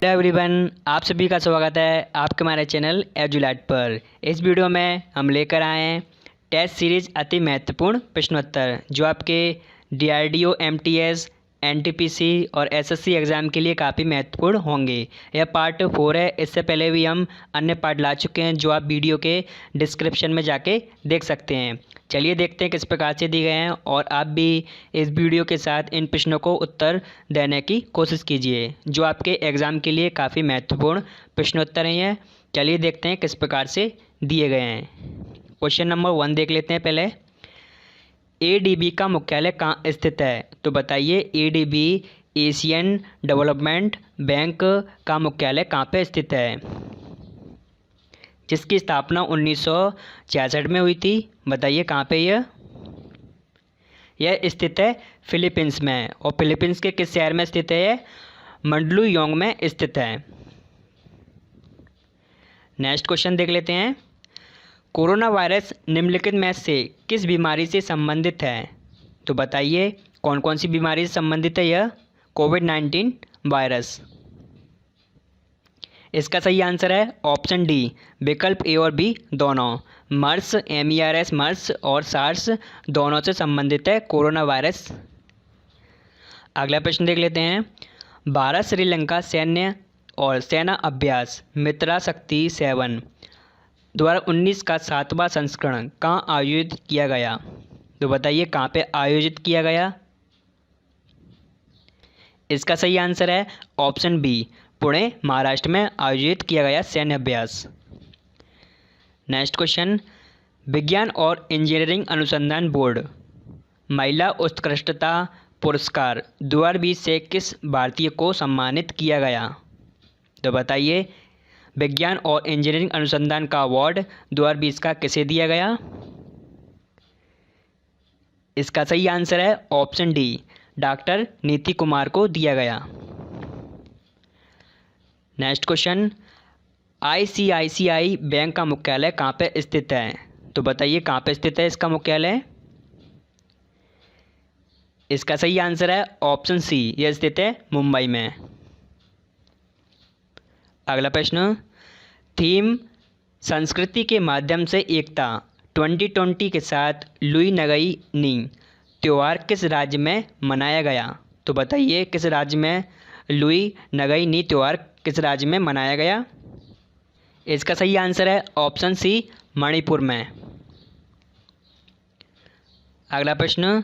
Hello everyone, आप सभी का स्वागत है आपके हमारे चैनल एजुलाइट पर। इस वीडियो में हम लेकर आए हैं टेस्ट सीरीज अति महत्वपूर्ण प्रश्नोत्तर जो आपके डीआरडीओ, एमटीएस, एनटीपीसी और एसएससी एग्ज़ाम के लिए काफ़ी महत्वपूर्ण होंगे। यह पार्ट 4 है। इससे पहले भी हम अन्य पार्ट ला चुके हैं जो आप वीडियो के डिस्क्रिप्शन में जाके देख सकते हैं। चलिए देखते हैं किस प्रकार से दिए गए हैं और आप भी इस वीडियो के साथ इन प्रश्नों को उत्तर देने की कोशिश कीजिए जो आपके एग्ज़ाम के लिए काफ़ी महत्वपूर्ण प्रश्नोत्तर हैं। चलिए देखते हैं किस प्रकार से दिए गए हैं। क्वेश्चन नंबर 1 देख लेते हैं पहले। एडीबी का मुख्यालय कहाँ स्थित है? तो बताइए एडीबी एशियन डेवलपमेंट बैंक का मुख्यालय कहाँ पे स्थित है, जिसकी स्थापना 1966 में हुई थी। बताइए कहाँ पे यह स्थित है? फिलीपींस में। और फिलीपींस के किस शहर में स्थित है? मंडलुयोंग में स्थित है। नेक्स्ट क्वेश्चन देख लेते हैं। कोरोना वायरस निम्नलिखित में से किस बीमारी से संबंधित है? तो बताइए कौन कौन सी बीमारी से संबंधित है यह कोविड-19 वायरस। इसका सही आंसर है ऑप्शन डी, विकल्प ए और बी दोनों। मर्स, MERS मर्स और सार्स दोनों से संबंधित है कोरोना वायरस। अगला प्रश्न देख लेते हैं। भारत श्रीलंका सैन्य और सेना अभ्यास मित्रा शक्ति 7 2019 का 7वां संस्करण कहाँ आयोजित किया गया? तो बताइए कहाँ पे आयोजित किया गया। इसका सही आंसर है ऑप्शन बी, पुणे महाराष्ट्र में आयोजित किया गया सैन्य अभ्यास। Next question. विज्ञान और इंजीनियरिंग अनुसंधान बोर्ड महिला उत्कृष्टता पुरस्कार 2020 से किस भारतीय को सम्मानित किया गया? तो बताइए विज्ञान और इंजीनियरिंग अनुसंधान का अवार्ड 2020 का किसे दिया गया? इसका सही आंसर है ऑप्शन डी, डॉक्टर नीति कुमार को दिया गया। Next question. ICICI बैंक का मुख्यालय कहाँ पे स्थित है? तो बताइए कहाँ पे स्थित है इसका मुख्यालय। इसका सही आंसर है ऑप्शन सी, यह स्थित है मुंबई में। अगला प्रश्न। थीम संस्कृति के माध्यम से एकता 2020 के साथ लुई नगई नी त्यौहार किस राज्य में मनाया गया? तो बताइए किस राज्य में लुई नगई नी त्यौहार किस राज्य में मनाया गया? इसका सही आंसर है ऑप्शन सी, मणिपुर में। अगला प्रश्न।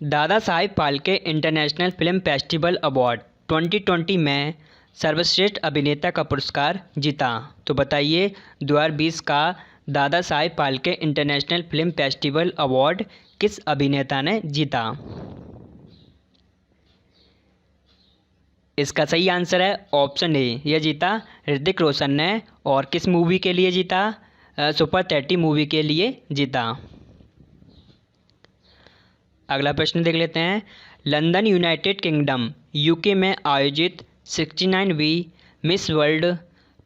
दादा Sahib Phalke international film festival award 2020 में सर्वश्रेष्ठ अभिनेता का पुरस्कार जीता। तो बताइए 2020 का दादा Sahib Phalke international film festival award किस अभिनेता ने जीता? इसका सही आंसर है ऑप्शन ए, यह जीता ऋतिक रोशन ने। और किस मूवी के लिए जीता? सुपर 30 मूवी के लिए जीता। अगला प्रश्न देख लेते हैं। लंदन यूनाइटेड किंगडम UK में आयोजित 69वीं मिस वर्ल्ड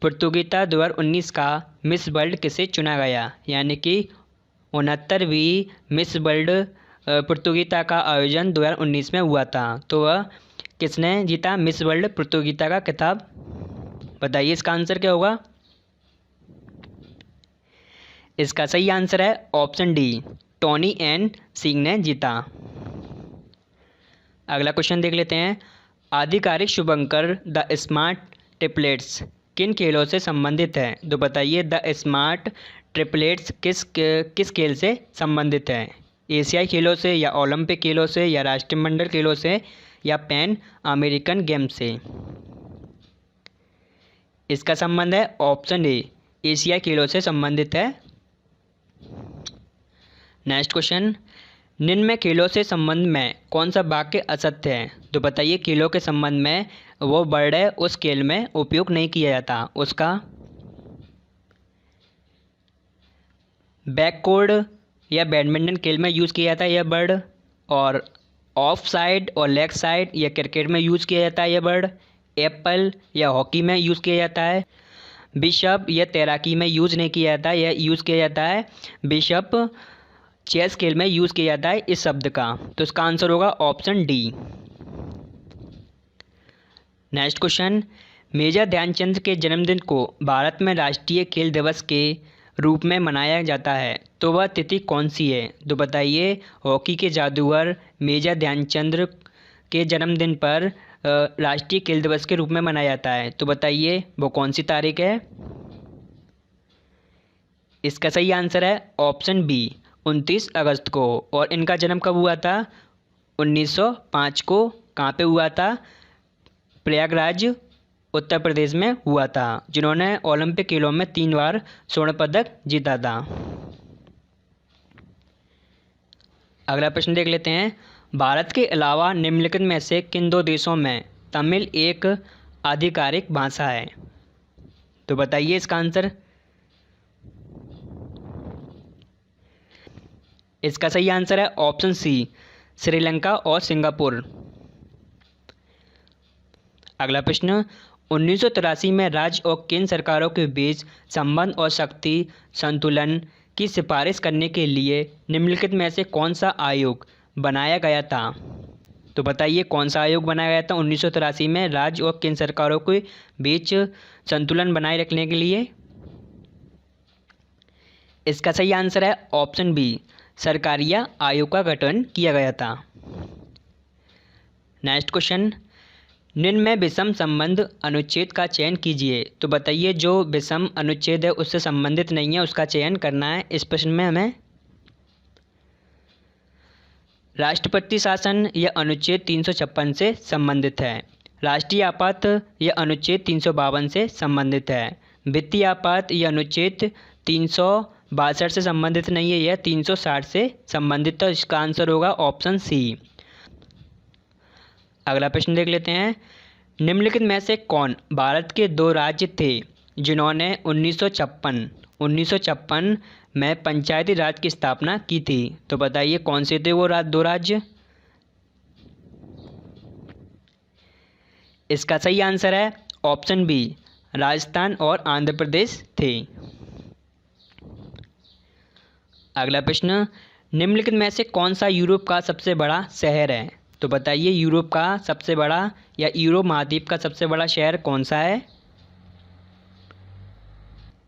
प्रतियोगिता 2019 का मिस वर्ल्ड किसे चुना गया? यानी कि 69वीं मिस वर्ल्ड प्रतियोगिता का आयोजन 2019 में हुआ था, तो वह किसने जीता मिस वर्ल्ड प्रतियोगिता का खिताब? बताइए इसका आंसर क्या होगा। इसका सही आंसर है option D, Tony N Singh ने जीता। अगला क्वेश्चन देख लेते हैं। आधिकारिक शुभंकर द स्मार्ट ट्रिपलेट्स किन खेलों से संबंधित है? तो बताइए द स्मार्ट ट्रिपलेट्स किस खेल से संबंधित है? एशियाई खेलों से, या ओलंपिक खेलों से, या राष्ट्रमंडल खेलों से, या पैन अमेरिकन गेम से? इसका संबंध है ऑप्शन ए, एशियाई खेलों से संबंधित है। Next question. निम्न में खेलों से संबंध में कौन सा वाक्य असत्य है? तो बताइए खेलों के संबंध में वो वर्ड है उस खेल में उपयोग नहीं किया जाता उसका। बैककोर्ड या बैडमिंटन खेल में यूज़ किया जाता है यह वर्ड। और ऑफ साइड और लेग साइड या क्रिकेट में यूज़ किया जाता है यह वर्ड। एप्पल या हॉकी में यूज़ किया जाता है। बिशप या तैराकी में यूज़ नहीं किया जाता, यह यूज़ किया जाता है बिशप चेस खेल में यूज़ किया जाता है इस शब्द का। तो इसका आंसर होगा option D. Next question. Major Dhyanchand के जन्मदिन को भारत में राष्ट्रीय खेल दिवस के रूप में मनाया जाता है, तो वह तिथि कौन सी है? तो बताइए, हॉकी के जादूगर मेजर ध्यानचंद के जन्मदिन पर राष्ट्रीय खेल दिवस के रूप में मनाया जाता है, तो बताइए वो कौन सी तारीख है? इसका सही आंसर है ऑप्शन बी, 29 अगस्त को। और इनका जन्म कब हुआ था? 1905 को। कहाँ पे हुआ था? प्रयागराज, उत्तर प्रदेश में हुआ था, जिन्होंने ओलंपिक खेलों में 3 बार स्वर्ण पदक जीता था। अगला प्रश्न देख लेते हैं। भारत के अलावा निम्नलिखित में से किन 2 देशों में तमिल एक आधिकारिक भाषा है? तो बताइए इसका आंसर। इसका सही आंसर है ऑप्शन सी, श्रीलंका और सिंगापुर। अगला प्रश्न, 1983 में राज्य और केंद्र सरकारों के बीच संबंध और शक्ति संतुलन की सिफारिश करने के लिए निम्नलिखित में से कौन सा आयोग बनाया गया था? तो बताइए कौन सा आयोग बनाया गया था 1983 में राज्य और केंद्र सरकारों के बीच संतुलन बनाए रखने के लिए? इसका सही आंसर है ऑप्शन बी, सरकारिया आयोग का गठन किया गया था। नेक्स्ट क्वेश्चन, निम्न में विषम संबंध अनुच्छेद का चयन कीजिए। तो बताइए जो विषम अनुच्छेद है उससे संबंधित नहीं है, उसका चयन करना है। इस प्रश्न में हमें राष्ट्रपति शासन यह अनुच्छेद 356 से संबंधित है। राष्ट्रीय आपात यह अनुच्छेद 352 से संबंधित है। वित्तीय आपात यह अनुच्छेद 362 से संबंधित नहीं है, यह 360 से संबंधित है। इसका आंसर होगा ऑप्शन सी। अगला प्रश्न देख लेते हैं। निम्नलिखित में से कौन भारत के 2 राज्य थे जिन्होंने 1956 में पंचायती राज की स्थापना की थी? तो बताइए कौन से थे वो 2 राज्य? इसका सही आंसर है ऑप्शन बी, राजस्थान और आंध्र प्रदेश थे। अगला प्रश्न, निम्नलिखित में से कौन सा यूरोप का सबसे बड़ा शहर है? तो बताइए यूरोप का सबसे बड़ा या यूरोप महाद्वीप का सबसे बड़ा शहर कौन सा है?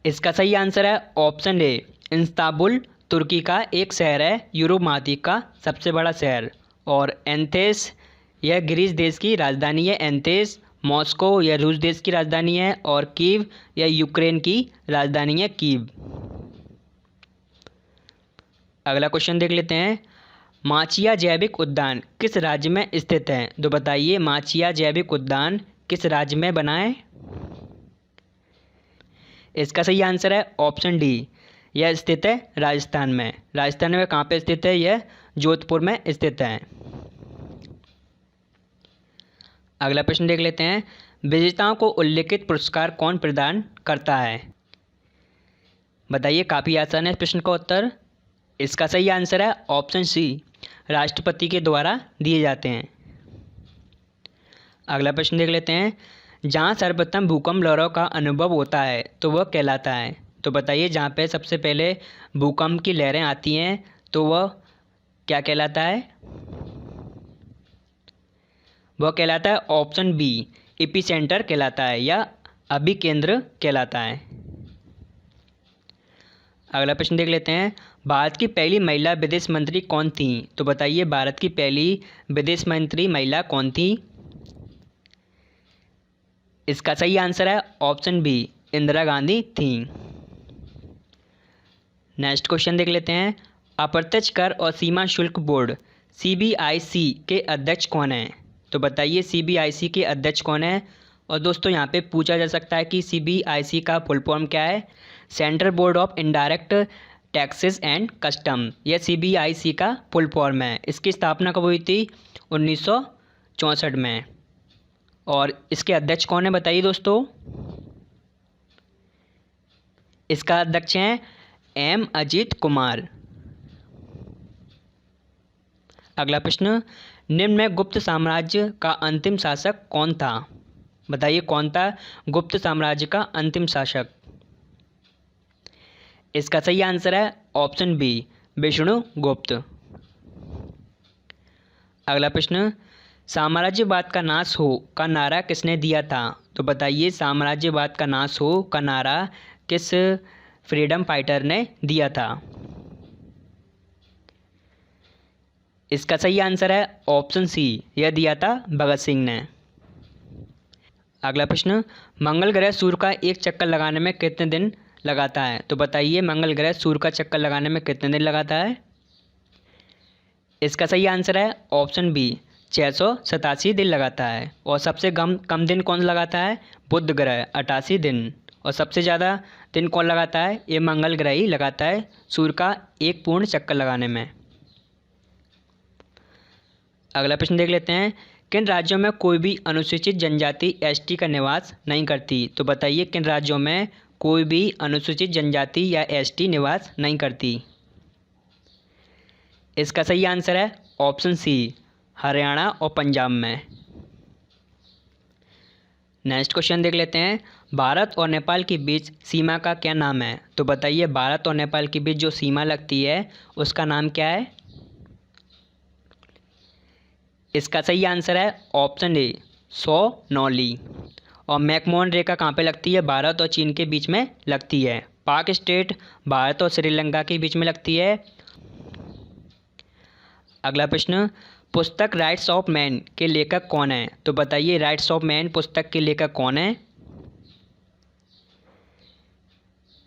इसका सही आंसर है ऑप्शन ए, इस्तांबुल तुर्की का एक शहर है, यूरोप महाद्वीप का सबसे बड़ा शहर। और एथेंस यह ग्रीस देश की राजधानी है। एथेंस। मॉस्को यह रूस देश की राजधानी है। और कीव यह यूक्रेन की राजधानी है, कीव। अगला क्वेश्चन देख लेते हैं। माचिया जैविक उद्यान किस राज्य में स्थित है? तो बताइए माचिया जैविक उद्यान किस राज्य में बना है? इसका सही आंसर है ऑप्शन डी, यह स्थित है राजस्थान में। राजस्थान में कहाँ पे स्थित है? यह जोधपुर में स्थित है। अगला प्रश्न देख लेते हैं। विजेताओं को उल्लिखित पुरस्कार कौन प्रदान करता है? बताइए, काफ़ी आसान है इस प्रश्न का उत्तर। इसका सही आंसर है ऑप्शन सी, राष्ट्रपति के द्वारा दिए जाते हैं। अगला प्रश्न देख लेते हैं। जहाँ सर्वप्रथम भूकंप लहरों का अनुभव होता है तो वह कहलाता है? तो बताइए जहाँ पे सबसे पहले भूकंप की लहरें आती हैं तो वह क्या कहलाता है? वह कहलाता है ऑप्शन बी, एपिसेंटर कहलाता है या अभिकेंद्र कहलाता है। अगला प्रश्न देख लेते हैं। भारत की पहली महिला विदेश मंत्री कौन थी? तो बताइए भारत की पहली विदेश मंत्री महिला कौन थी? इसका सही आंसर है ऑप्शन बी, इंदिरा गांधी थी। नेक्स्ट क्वेश्चन देख लेते हैं। अप्रत्यक्ष कर और सीमा शुल्क बोर्ड CBIC के अध्यक्ष कौन हैं? तो बताइए CBIC के अध्यक्ष कौन हैं? और दोस्तों यहाँ पे पूछा जा सकता है कि CBIC का फुल फॉर्म क्या है? Central board of indirect taxes and custom, यह CBIC का फुल फॉर्म है। इसकी स्थापना कब हुई थी? 1964 में। और इसके अध्यक्ष कौन है बताइए दोस्तों? इसका अध्यक्ष हैं M अजीत कुमार। अगला प्रश्न, निम्न में गुप्त साम्राज्य का अंतिम शासक कौन था? बताइए कौन था गुप्त साम्राज्य का अंतिम शासक? इसका सही आंसर है ऑप्शन बी, विष्णुगुप्त। अगला प्रश्न, साम्राज्यवाद का नाश हो का नारा किसने दिया था? तो बताइए साम्राज्यवाद का नाश हो का नारा किस फ्रीडम फाइटर ने दिया था? इसका सही आंसर है ऑप्शन सी, यह दिया था भगत सिंह ने। अगला प्रश्न, मंगल ग्रह सूर्य का एक चक्कर लगाने में कितने दिन लगाता है? तो बताइए मंगल ग्रह सूर्य का चक्कर लगाने में कितने दिन लगाता है? इसका सही आंसर है ऑप्शन बी, 687 दिन लगाता है। और सबसे कम दिन कौन लगाता है? बुध ग्रह, 88 दिन। और सबसे ज़्यादा दिन कौन लगाता है? ये मंगल ग्रह ही लगाता है सूर्य का एक पूर्ण चक्कर लगाने में। अगला प्रश्न देख लेते हैं, किन राज्यों में कोई भी अनुसूचित जनजाति एसटी का निवास नहीं करती? तो बताइए किन राज्यों में कोई भी अनुसूचित जनजाति या एसटी निवास नहीं करती? इसका सही आंसर है ऑप्शन सी, हरियाणा और पंजाब में। नेक्स्ट क्वेश्चन देख लेते हैं, भारत और नेपाल के बीच सीमा का क्या नाम है? तो बताइए भारत और नेपाल के बीच जो सीमा लगती है उसका नाम क्या है? इसका सही आंसर है ऑप्शन ए, सौ नौली। और मैकमोहन रेखा कहाँ पे लगती है? भारत और चीन के बीच में लगती है। पाक स्टेट भारत और श्रीलंका के बीच में लगती है। अगला प्रश्न, पुस्तक राइट्स ऑफ मैन के लेखक कौन है? तो बताइए राइट्स ऑफ मैन पुस्तक के लेखक कौन है?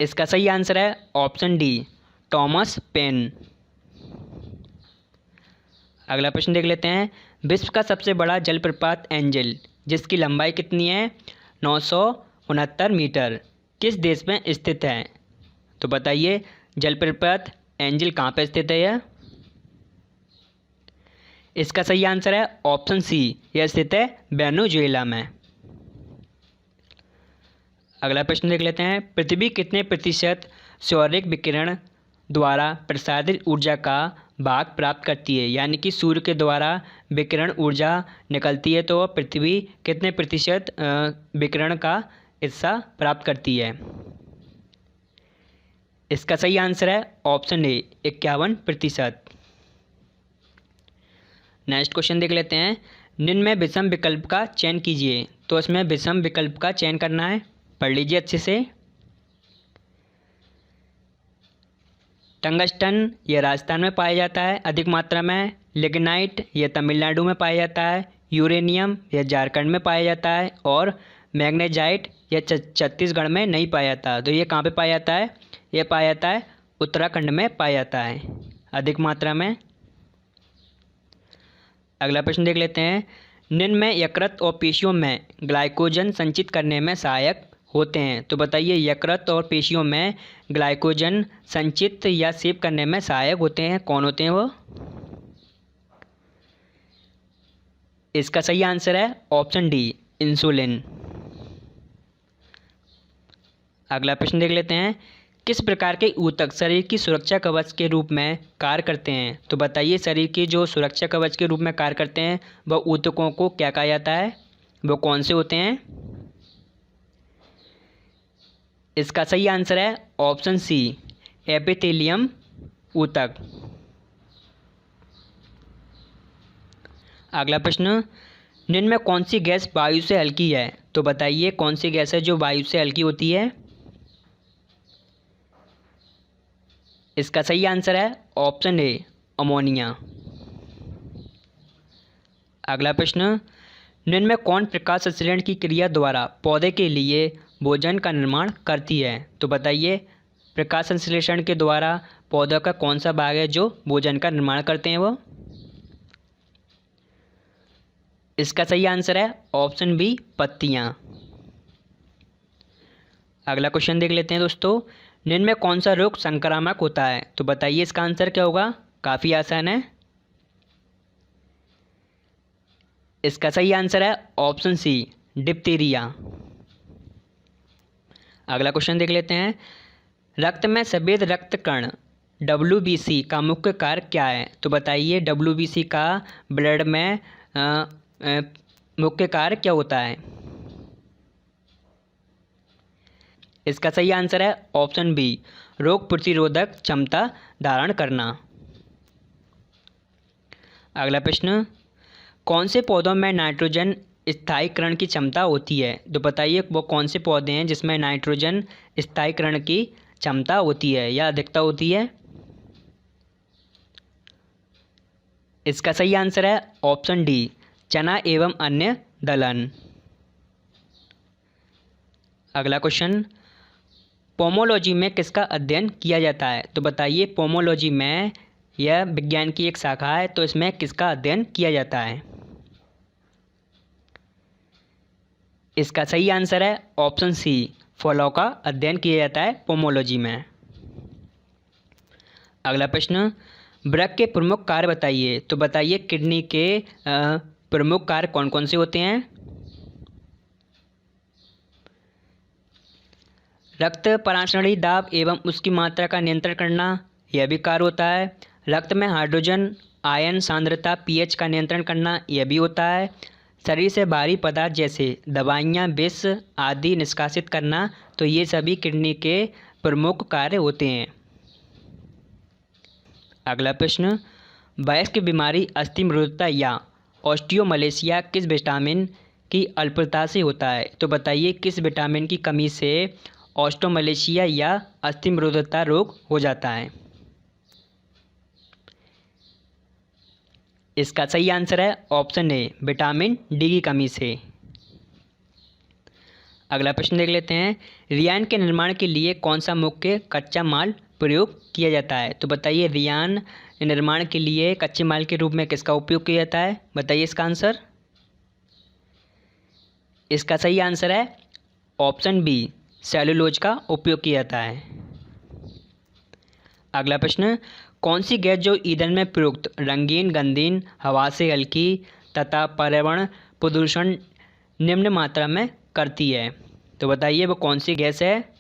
इसका सही आंसर है ऑप्शन डी, टॉमस पेन। अगला प्रश्न देख लेते हैं, विश्व का सबसे बड़ा जलप्रपात एंजल जिसकी लंबाई कितनी है? 969 मीटर, किस देश में स्थित है? तो बताइए जलप्रपात एंजल कहाँ पे स्थित है यह? इसका सही आंसर है ऑप्शन सी, यह स्थित है वेनेजुएला में। अगला प्रश्न देख लेते हैं, पृथ्वी कितने प्रतिशत सौरिक विकिरण द्वारा प्रसारित ऊर्जा का भाग प्राप्त करती है? यानी कि सूर्य के द्वारा विकिरण ऊर्जा निकलती है तो पृथ्वी कितने प्रतिशत विकिरण का हिस्सा प्राप्त करती है? इसका सही आंसर है ऑप्शन ए, 51%। नेक्स्ट क्वेश्चन देख लेते हैं, निम्न में विषम विकल्प का चयन कीजिए। तो इसमें विषम विकल्प का चयन करना है, पढ़ लीजिए अच्छे से। टंगस्टन यह राजस्थान में पाया जाता है अधिक मात्रा में। लिग्नाइट यह तमिलनाडु में पाया जाता है। यूरेनियम यह झारखंड में पाया जाता है। और मैग्नेजाइट यह छत्तीसगढ़ में नहीं पाया जाता। तो ये कहाँ पे पाया जाता है? यह पाया जाता है उत्तराखंड में पाया जाता है अधिक मात्रा में। अगला प्रश्न देख लेते हैं, निम्न में यकृत और पेशियों में ग्लाइकोजन संचित करने में सहायक होते हैं। तो बताइए यकृत और पेशियों में ग्लाइकोजन संचित या सेव करने में सहायक होते हैं, कौन होते हैं वो? इसका सही आंसर है ऑप्शन डी, इंसुलिन। अगला प्रश्न देख लेते हैं, किस प्रकार के ऊतक शरीर की सुरक्षा कवच के रूप में कार्य करते हैं? तो बताइए शरीर की जो सुरक्षा कवच के रूप में कार्य करते हैं वह ऊतकों को क्या कहा जाता है? वो कौन से होते हैं? इसका सही आंसर है ऑप्शन सी, एपिथेलियम ऊतक। अगला प्रश्न, निम्न में कौन सी गैस वायु से हल्की है? तो बताइए कौन सी गैस है जो वायु से हल्की होती है? इसका सही आंसर है ऑप्शन ए, अमोनिया। अगला प्रश्न, निम्न में कौन प्रकाश संश्लेषण की क्रिया द्वारा पौधे के लिए भोजन का निर्माण करती है? तो बताइए प्रकाश संश्लेषण के द्वारा पौधों का कौन सा भाग है जो भोजन का निर्माण करते हैं वो? इसका सही आंसर है ऑप्शन बी, पत्तियां। अगला क्वेश्चन देख लेते हैं दोस्तों, निम्न में कौन सा रोग संक्रामक होता है? तो बताइए इसका आंसर क्या होगा? काफ़ी आसान है। इसका सही आंसर है ऑप्शन सी, डिप्थीरिया। अगला क्वेश्चन देख लेते हैं, रक्त में सफ़ेद रक्त कण WBC का मुख्य कार्य क्या है? तो बताइए WBC का ब्लड में मुख्य कार्य क्या होता है? इसका सही आंसर है ऑप्शन बी, रोग प्रतिरोधक क्षमता धारण करना। अगला प्रश्न, कौन से पौधों में नाइट्रोजन स्थायीकरण की क्षमता होती है। तो बताइए वो कौन से पौधे हैं जिसमें नाइट्रोजन स्थायीकरण की क्षमता होती है या अधिकता होती है? इसका सही आंसर है ऑप्शन डी, चना एवं अन्य दलहन। अगला क्वेश्चन, पोमोलॉजी में किसका अध्ययन किया जाता है? तो बताइए पोमोलॉजी में, यह विज्ञान की एक शाखा है, तो इसमें किसका अध्ययन किया जाता है? इसका सही आंसर है ऑप्शन सी, फलों का अध्ययन किया जाता है पोमोलॉजी में। अगला प्रश्न, वृक्क के प्रमुख कार्य बताइए। तो बताइए किडनी के प्रमुख कार्य कौन कौन से होते हैं? रक्त पराशरणी दाब एवं उसकी मात्रा का नियंत्रण करना, यह भी कार्य होता है। रक्त में हाइड्रोजन आयन सांद्रता पीएच का नियंत्रण करना, यह भी होता है। शरीर से भारी पदार्थ जैसे दवाइयाँ, विष आदि निष्कासित करना, तो ये सभी किडनी के प्रमुख कार्य होते हैं। अगला प्रश्न, वयस्क बीमारी अस्थिमृदुता या ऑस्टियोमलेशिया किस विटामिन की अल्पता से होता है? तो बताइए किस विटामिन की कमी से ऑस्टियोमलेशिया या अस्थिमृदुता रोग हो जाता है? इसका सही आंसर है ऑप्शन ए, विटामिन डी की कमी से। अगला प्रश्न देख लेते हैं, रियान के निर्माण के लिए कौन सा मुख्य कच्चा माल प्रयोग किया जाता है? तो बताइए रियान निर्माण के लिए कच्चे माल के रूप में किसका उपयोग किया जाता है? बताइए इसका आंसर। इसका सही आंसर है ऑप्शन बी, सेलुलोज का उपयोग किया जाता है। अगला प्रश्न, कौन सी गैस जो ईंधन में प्रयुक्त रंगीन, गंधहीन, हवा से हल्की तथा पर्यावरण प्रदूषण निम्न मात्रा में करती है? तो बताइए वो कौन सी गैस है?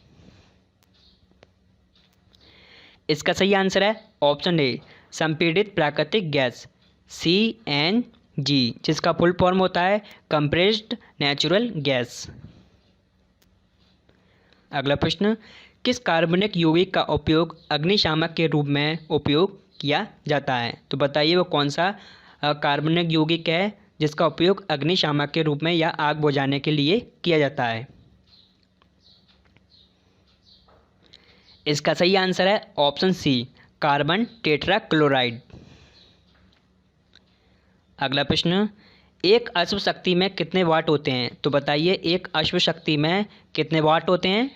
इसका सही आंसर है ऑप्शन ए, संपीड़ित प्राकृतिक गैस CNG, जिसका फुल फॉर्म होता है कंप्रेस्ड नेचुरल गैस। अगला प्रश्न, किस कार्बनिक यौगिक का उपयोग अग्निशामक के रूप में उपयोग किया जाता है? तो बताइए वो कौन सा कार्बनिक यौगिक है जिसका उपयोग अग्निशामक के रूप में या आग बुझाने के लिए किया जाता है? इसका सही आंसर है ऑप्शन सी, कार्बन टेट्राक्लोराइड। अगला प्रश्न, एक अश्व शक्ति में कितने वाट होते हैं? तो बताइए एक अश्व शक्ति में कितने वाट होते हैं?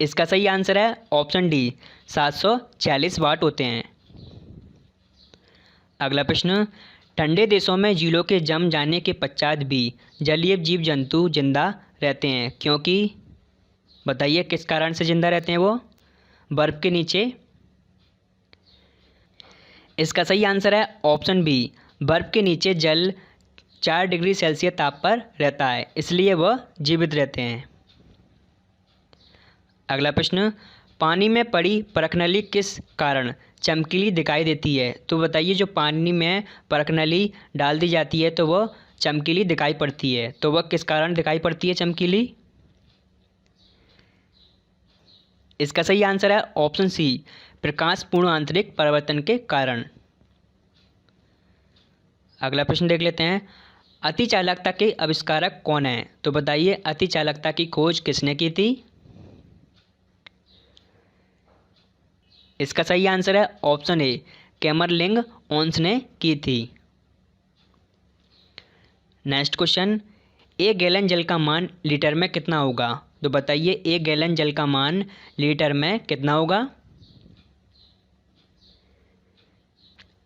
इसका सही आंसर है ऑप्शन डी, 746 वाट होते हैं। अगला प्रश्न, ठंडे देशों में झीलों के जम जाने के पश्चात भी जलीय जीव जंतु जिंदा रहते हैं, क्योंकि बताइए किस कारण से जिंदा रहते हैं वो? बर्फ़ के नीचे। इसका सही आंसर है ऑप्शन बी, बर्फ़ के नीचे जल 4 डिग्री सेल्सियस ताप पर रहता है, इसलिए वह जीवित रहते हैं। अगला प्रश्न, पानी में पड़ी परखनली किस कारण चमकीली दिखाई देती है? तो बताइए जो पानी में परखनली डाल दी जाती है तो वह चमकीली दिखाई पड़ती है, तो वह किस कारण दिखाई पड़ती है चमकीली? इसका सही आंसर है ऑप्शन सी, प्रकाशपूर्ण आंतरिक परिवर्तन के कारण। अगला प्रश्न देख लेते हैं, अतिचालकता के आविष्कारक कौन है? तो बताइए अतिचालकता की खोज किसने की थी? इसका सही आंसर है ऑप्शन ए, कैमरलिंग ओन्स ने की थी। नेक्स्ट क्वेश्चन, 1 गैलन जल का मान लीटर में कितना होगा? तो बताइए 1 गैलन जल का मान लीटर में कितना होगा?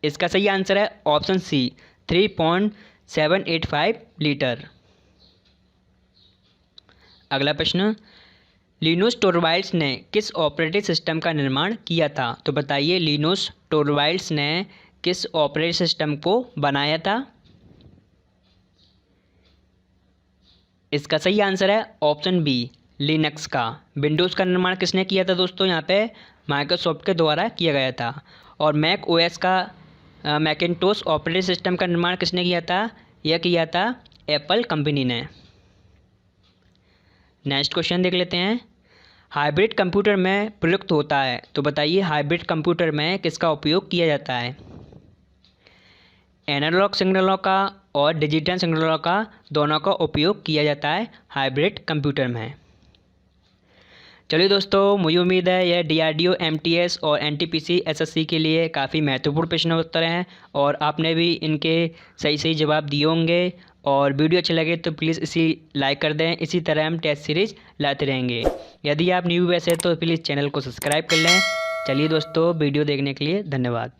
इसका सही आंसर है ऑप्शन सी, 3.785 लीटर। अगला प्रश्न, लिनुस टोरवाल्ड्स ने किस ऑपरेटिंग सिस्टम का निर्माण किया था? तो बताइए लिनुस टोरवाल्ड्स ने किस ऑपरेटिंग सिस्टम को बनाया था? इसका सही आंसर है ऑप्शन बी, लिनक्स का। विंडोज़ का निर्माण किसने किया था दोस्तों? यहाँ पे माइक्रोसॉफ्ट के द्वारा किया गया था। और मैक ओएस का मैकिन्टोश ऑपरेटिंग सिस्टम का निर्माण किसने किया था? यह किया था एप्पल कंपनी ने। नेक्स्ट क्वेश्चन देख लेते हैं, हाइब्रिड कंप्यूटर में प्रयुक्त होता है? तो बताइए हाइब्रिड कंप्यूटर में किसका उपयोग किया जाता है? एनालॉग सिग्नलों का और डिजिटल सिग्नलों का दोनों का उपयोग किया जाता है हाइब्रिड कंप्यूटर में। चलिए दोस्तों, मुझे उम्मीद है यह DRDO MTS और NTPC SSC के लिए काफ़ी महत्वपूर्ण प्रश्न उत्तर हैं और आपने भी इनके सही सही जवाब दिए होंगे। और वीडियो अच्छे लगे तो प्लीज़ इसी लाइक कर दें। इसी तरह हम टेस्ट सीरीज़ लाते रहेंगे। यदि आप न्यू वैसे तो प्लीज़ चैनल को सब्सक्राइब कर लें। चलिए दोस्तों, वीडियो देखने के लिए धन्यवाद।